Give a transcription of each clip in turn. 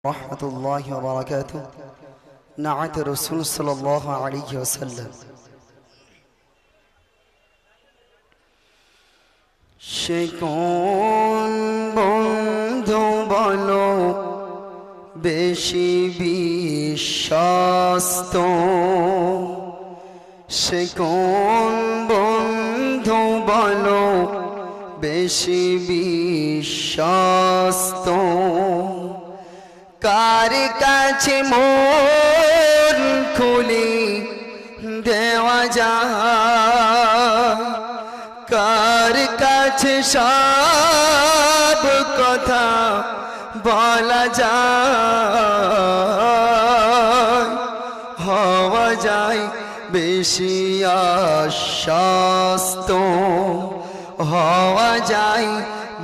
রহমতুল্লাহি ওয়া বারাকাতুহু নাআত রাসূল সাল্লাল্লাহু আলাইহি ওয়াসাল্লাম। সে কোন বন্ধু বলো বেশি বিশ্বস্ত, সে কোন বন্ধু বলো বেশি বিশ্বস্ত, কার কাছে মন খুলে দেওয়া যায়, কার কাছে সব কথা বলা যায়, হওয়া যায় বেশি আশ্বস্ত, হওয়া যায়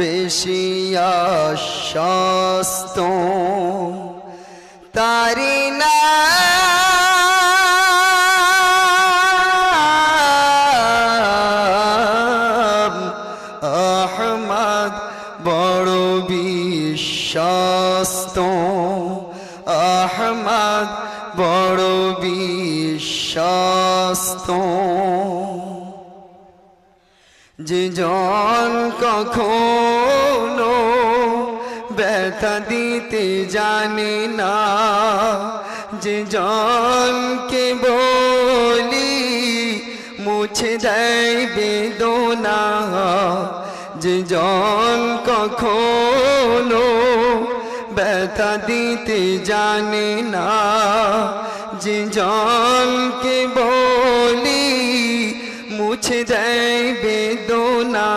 বেশি আশ্বস্ত, তারি নাম আহমদ বড় বিশ্বস্ত, আহমদ বড় বিশ্বস্ত। যে জন কখনো ব্যথা দিতে জানে না, যে জনকে বলি মুছে দেয় বেদনা, যে জন কখনো ব্যথা দিতে জানে না, যে জনকে বলি মুছে দেয় বেদনা,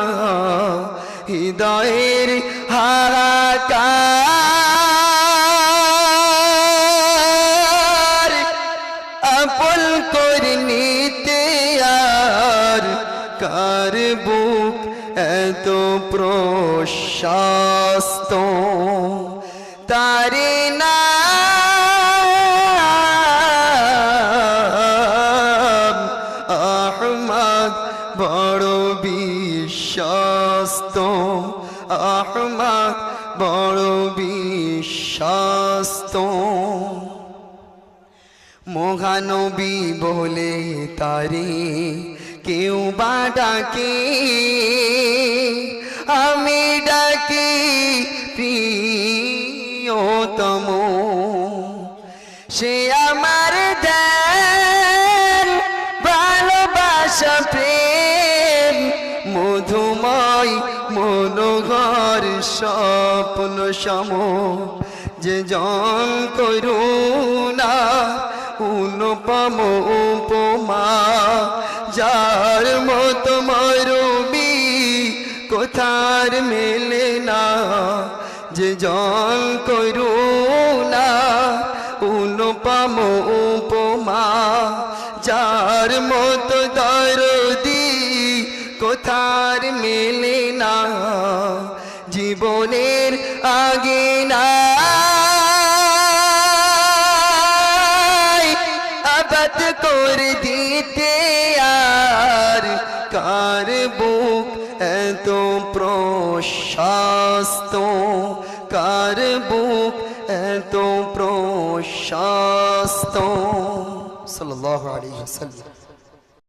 হৃদয়ের হাহাকার আপন করে নিতে আর কার বুক এত প্রশস্ত, তারে নাম আহমদ বড় বিশ্বস্ত, আহমদ বড় বিশ্বস্ত। মহানবী বলে তারে কেউ বা ডাকে, আমি ডাকি প্রিয়তম, সে আমার দেন ভালোবাসা প্রেম মধুময় মনোহর স্বপ্ন সম, যে জন করুণা অনুপম উপমা, যার মতো মরুবি কোথার মেলে না, যে জন করুণা অনুপম উপমা, যার মতো দরদি কোথার মেলে না, জীবনের আগে না আবাদ করে দিতে আর কার বুক এত প্রশস্ত, কার বুক এত প্রশস্ত। সাল্লাল্লাহু আলাইহি ওয়াসাল্লাম।